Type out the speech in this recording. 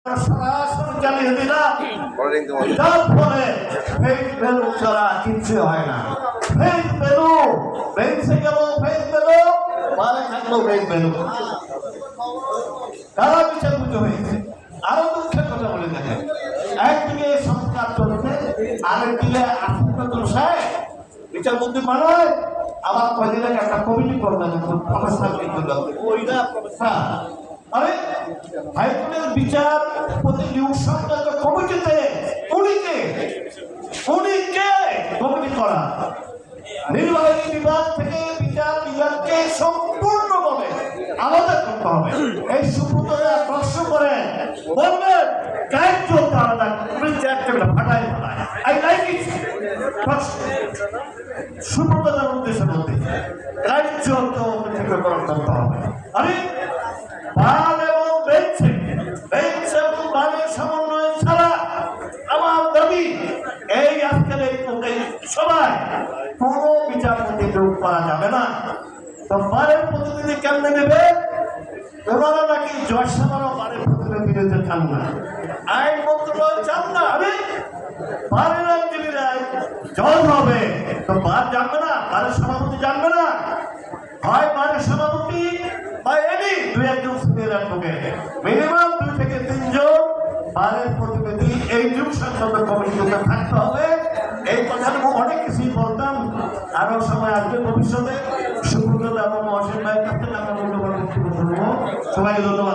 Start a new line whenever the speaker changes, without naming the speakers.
সরাসরি চালিয়ে দিলাম, যার ফলে ফেক ভ্যালু ছাড়া কিচ্ছু হয় না। ফেক ভ্যালু বেঁচে গেল, ফেক ভ্যালু মানে থাকলো ফেক ভ্যালু। কারা বিচার বুঝে হয়েছে? আরো দুঃখের কথা বলে দেখেন, একদিকে সংস্কার চলছে, আরেকদিকে আসিফুল সাহেব বিচারপতি বানায়, আবার কয়দিন আগে একটা কমিটি করবেন প্রফেসর ওইটা প্রফেসর আরে হাইকোর্টের বিচারপতি নিয়োগ সংক্রান্ত কমিটিতে উনিকে কমিটি করা, নির্বাহী বিভাগ থেকে বিচার বিভাগকে সম্পূর্ণভাবে আলাদা করতে হবে। এই সুব্রতরা প্রশ্ন করেন, বলবেন কার্য আলাদা ফাটাই আই লাইক ইট। সুব্রততার উদ্দেশ্যে বলতে কার্য করতে হবে। আমি বাল এবং বেঞ্চ এবং বালের সমন্বয় ছাড়া আমার দাবি এই আজকের এই সবাই কোনো বিচারপতি যোগ করা যাবে না। তো বারের প্রতিনিধি কেমনে নেবে? ওনারা নাকি জয়সামারও বারের প্রতিনিধি নিতে চান না, আইন মন্ত্রণালয় চান না। আমি বারের আইনজীবীরা জজ হবে, তো বার জানবে না, বারের সভাপতি জানবে না, হয় বারের সভাপতি বা এনি দুই একজন সিনিয়র অ্যাডভোকেট, মিনিমাম 2 থেকে 3 জন বারের প্রতিনিধি এই যুগ সংক্রান্ত কমিটিতে থাকতে হবে। এই কথা অনেক কিছুই বলতাম, আরো সময় আসবে ভবিষ্যতে। সুব্রত এবং মহসিন ভাইয়ের কাছ থেকে আমরা মূল্যবান বক্তব্য শুনবো। সবাইকে ধন্যবাদ।